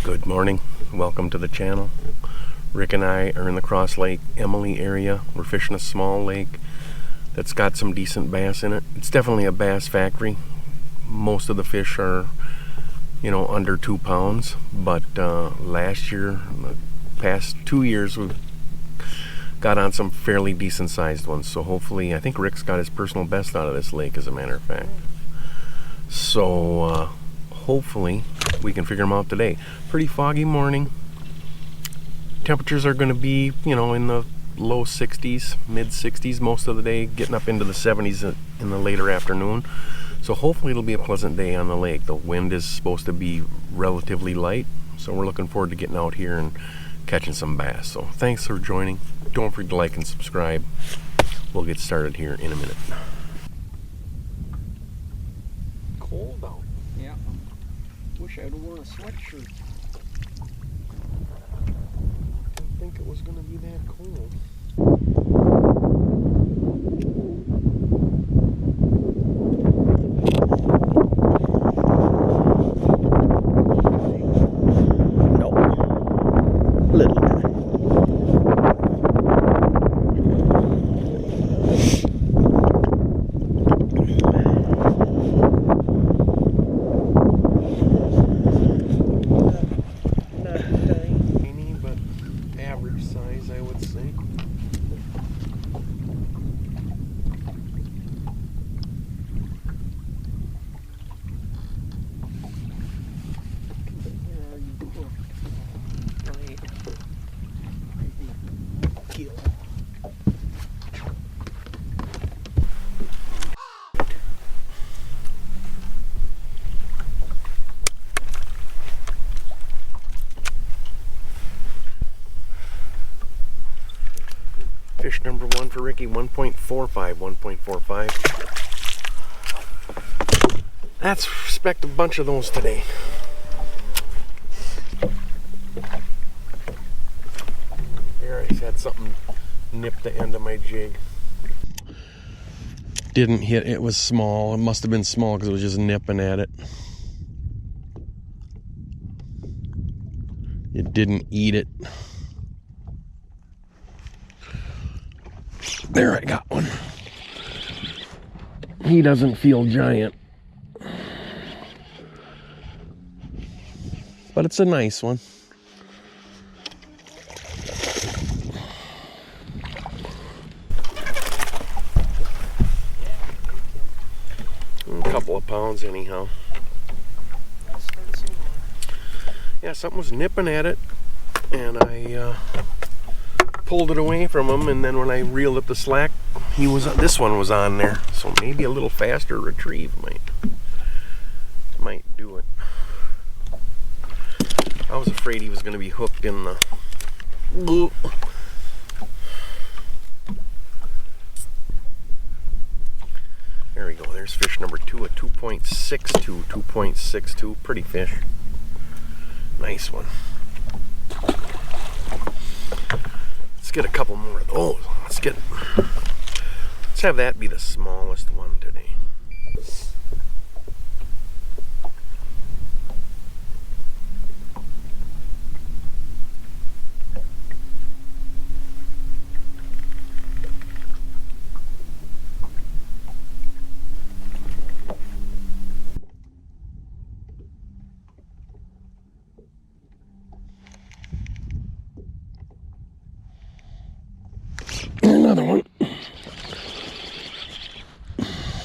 Good morning, welcome to the channel. Rick and I are in the Crosslake, Emily area. We're fishing a small lake that's got some decent bass in it. It's definitely a bass factory. Most of the fish are, under 2 pounds, but last year, the past 2 years, we've got on some fairly decent sized ones. So hopefully, I think Rick's got his personal best out of this lake, as a matter of fact. So hopefully we can figure them out today. Pretty foggy morning. Temperatures are going to be, in the low 60s, mid 60s most of the day, getting up into the 70s in the later afternoon. So hopefully it'll be a pleasant day on the lake. The wind is supposed to be relatively light, so we're looking forward to getting out here and catching some bass. So thanks for joining. Don't forget to like and subscribe. We'll get started here in a minute. Cold out. Yeah. Wish I'd worn a sweatshirt. Didn't think it was going to be that cold. No. Little guy. Fish number one for Ricky, 1.45, 1.45. Let's expect a bunch of those today. There, I had something nip the end of my jig. Didn't hit, it was small. It must have been small because it was just nipping at it. It didn't eat it. There, I got one. He doesn't feel giant, but it's a nice one. A couple of pounds anyhow. Yeah, something was nipping at it, and I pulled it away from him, and then when I reeled up the slack, this one was on there. So maybe a little faster retrieve might do it. I was afraid he was going to be hooked in the. There we go. There's fish number two at 2.62, 2.62. Pretty fish. Nice one. Let's get a couple more of those. Let's have that be the smallest one today. Another one.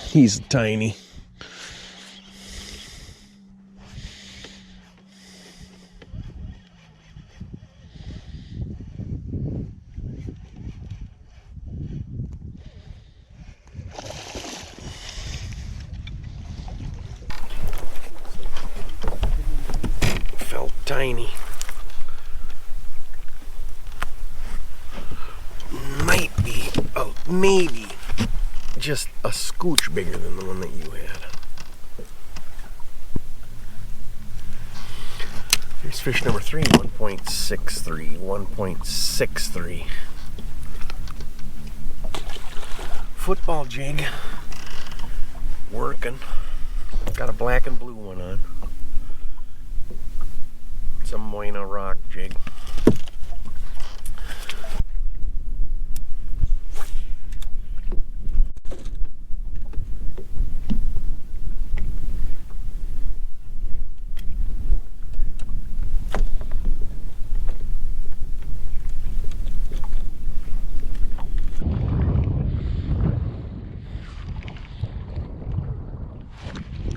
He's tiny. Felt tiny. Might be, maybe just a scooch bigger than the one that you had. Here's fish number 3, 1.63, 1.63. Football jig. Working. Got a black and blue one on. It's a Moina rock jig.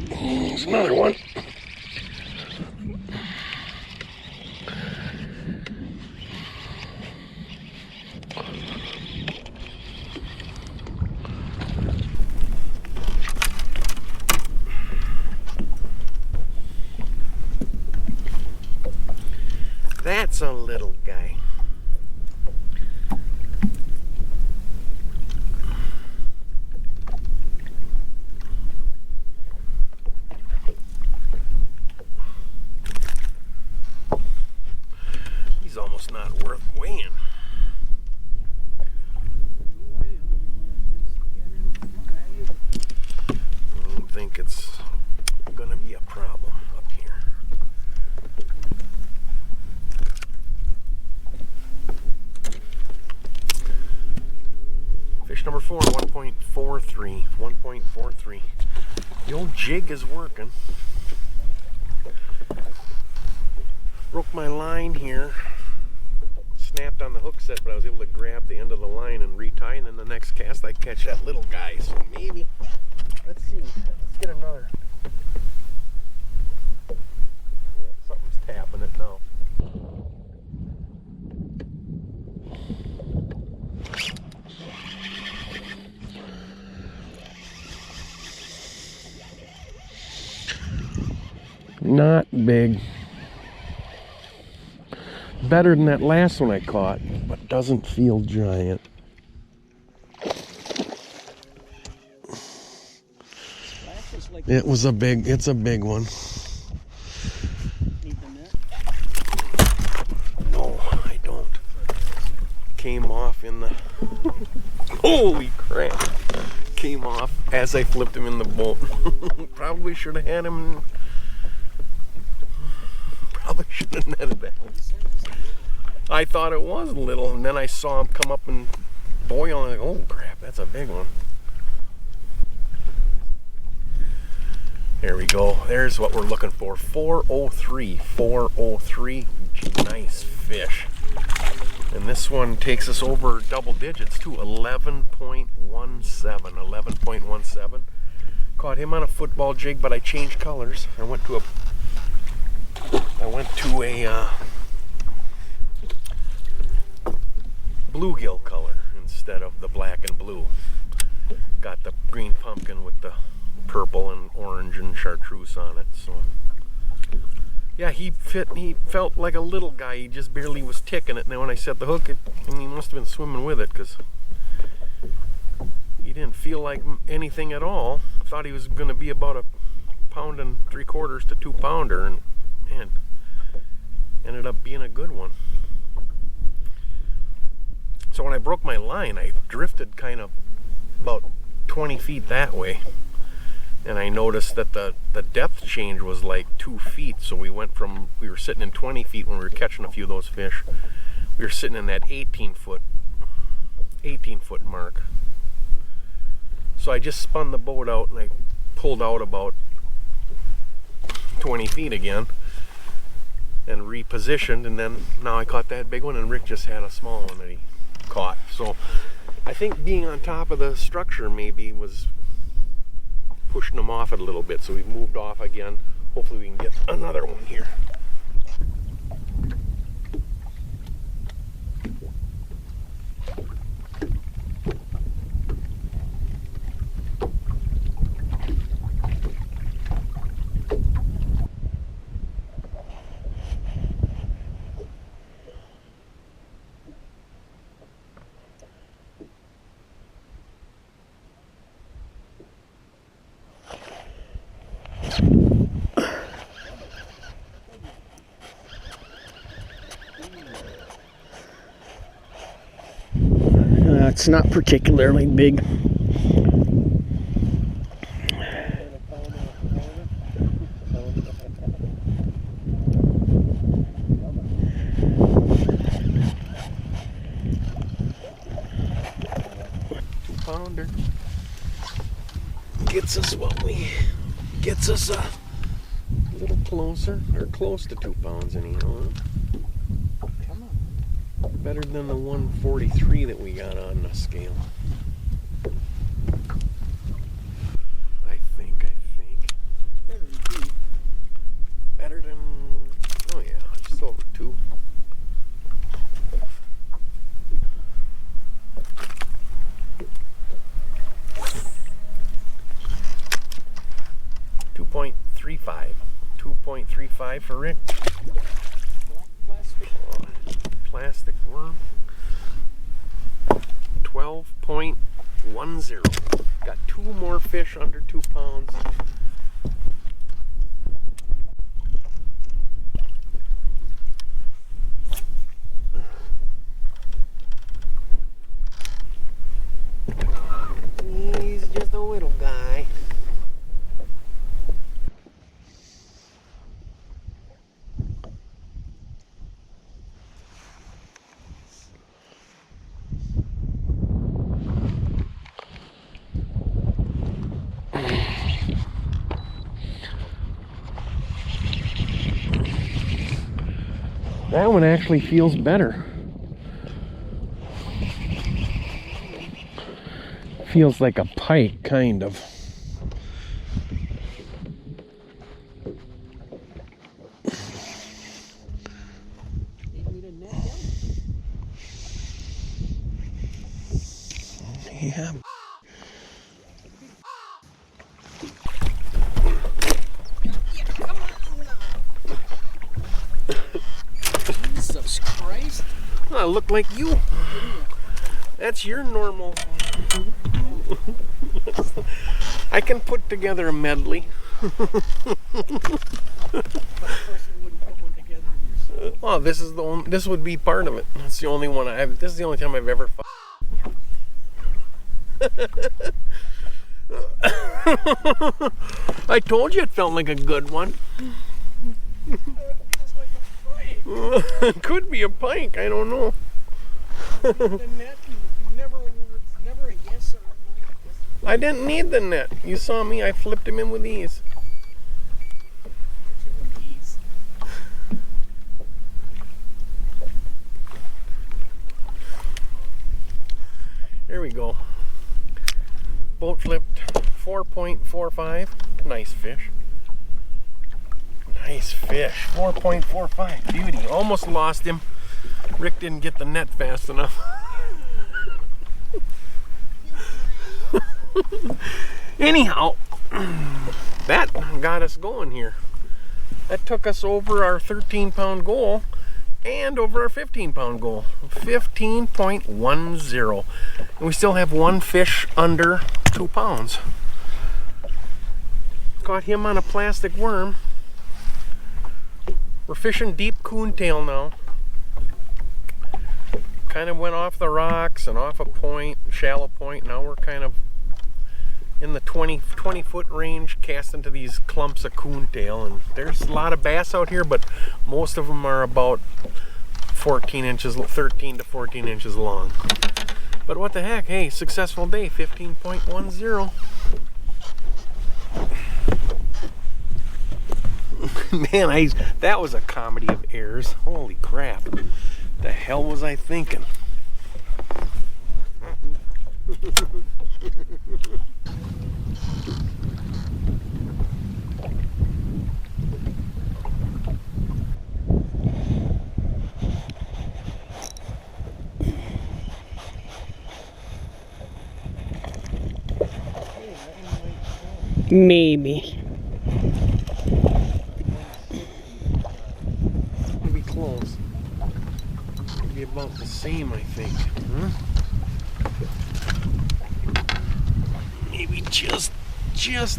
There's another one. That's a little guy. He's almost not worth weighing. I don't think it's gonna be a problem up here. Fish number 4, 1.43. 1.43. The old jig is working. Broke my line here. Snapped on the hook set, but I was able to grab the end of the line and retie, and then the next cast I catch that little guy. So maybe, let's see, let's get another. Yeah, something's tapping it now. Not big. Better than that last one I caught, but doesn't feel giant. It's a big one. No, I don't. Came off in the, holy crap. Came off as I flipped him in the boat. Probably should have had him. Probably should have netted that. I thought it was little, and then I saw him come up and boil, and I'm like, oh crap, that's a big one. There we go. There's what we're looking for. 403. 403. Nice fish. And this one takes us over double digits to 11.17. 11.17. Caught him on a football jig, but I changed colors. I went to a bluegill color instead of the black and blue. Got the green pumpkin with the purple and orange and chartreuse on it. So yeah, he felt like a little guy. He just barely was ticking it. And then when I set the hook, he must have been swimming with it, because he didn't feel like anything at all. I thought he was going to be about 1 3/4 to 2 pounder, and man, ended up being a good one. So when I broke my line, I drifted kind of about 20 feet that way, and I noticed that the depth change was like 2 feet. So we were sitting in 20 feet when we were catching a few of those fish. We were sitting in that 18 foot mark. So I just spun the boat out and I pulled out about 20 feet again and repositioned, and then now I caught that big one, and Rick just had a small one that he caught. So I think being on top of the structure maybe was pushing them off it a little bit, so we moved off again. Hopefully we can get another one here. It's not particularly big. gets us a little closer, or close to 2 pounds anyhow. Come on. Better than the 143 that we got on the scale. I think. Better than 2. Better than, oh yeah, just over 2. $2.35 for Rick. Plastic. Plastic worm. 12.10. Got 2 more fish under 2 pounds. He's just a little guy. That one actually feels better. Feels like a pike, kind of. Yeah. Jesus Christ. I look like you. That's your normal. I can put together a medley. Oh, this is the only, this would be part of it. That's the only one I've. This is the only time I've ever. I told you it felt like a good one. It could be a pike. I don't know. I didn't need the net. You saw me. I flipped him in with ease. There we go. Boat flipped 4.45. Nice fish. Nice fish. 4.45. Beauty. Almost lost him. Rick didn't get the net fast enough. Anyhow, that got us going here. That took us over our 13-pound goal and over our 15-pound goal. 15.10. And we still have 1 fish under 2 pounds. Caught him on a plastic worm. We're fishing deep coontail now. Kind of went off the rocks and off a point, shallow point. Now we're kind of in the 20 foot range, casting to these clumps of coontail. And there's a lot of bass out here, but most of them are about 14 inches, 13 to 14 inches long. But what the heck, hey, successful day, 15.10. Man, that was a comedy of errors. Holy crap. The hell was I thinking? Maybe. Maybe close. Maybe about the same, I think. Huh? Maybe just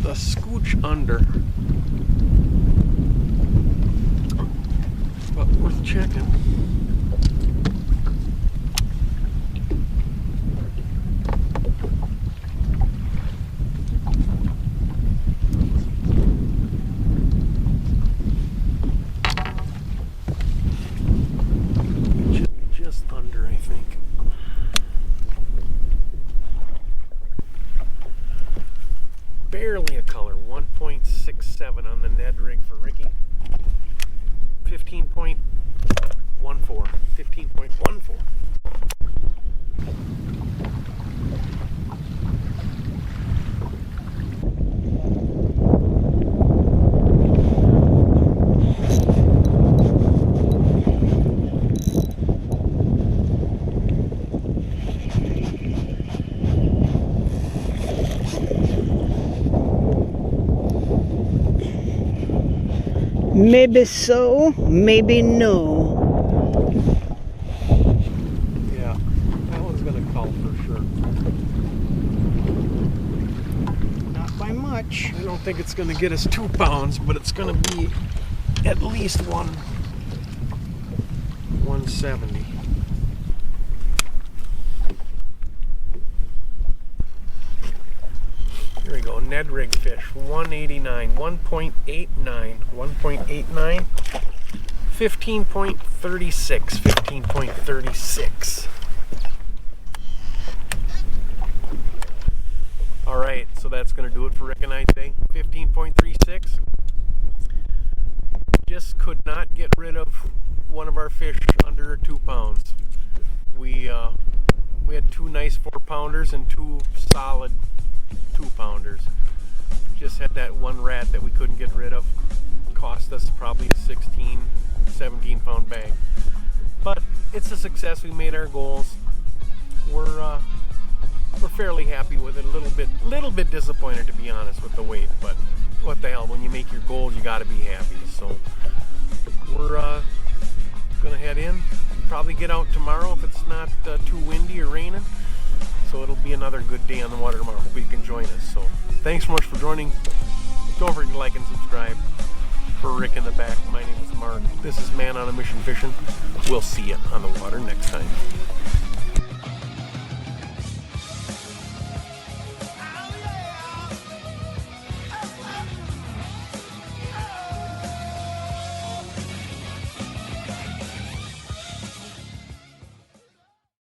a scooch under. But worth checking. Just under, I think. 15.67 on the Ned rig for Ricky. 15.14. 15.14. Maybe so, maybe no. Yeah, that one's gonna call for sure. Not by much. I don't think it's gonna get us 2 pounds, but it's gonna be at least 170. Here we go, Ned rig fish, 189, 1.89, 1.89, 15.36, 15.36. All right, so that's gonna do it for Rick and I today. 15.36. Just could not get rid of one of our fish under 2 pounds. We had 2 nice 4-pounders and 2 solid 2-pounders. Just had that one rat that we couldn't get rid of. Cost us probably a 16, 17 pound bag. But it's a success. We made our goals. We're fairly happy with it. A little bit disappointed, to be honest, with the weight. But what the hell? When you make your goals, you got to be happy. So we're gonna head in. Probably get out tomorrow if it's not too windy or raining. So it'll be another good day on the water tomorrow. Hope you can join us. So thanks so much for joining. Don't forget to like and subscribe. For Rick in the back, my name is Marc. This is Man on a Mission Fishing. We'll see you on the water next time.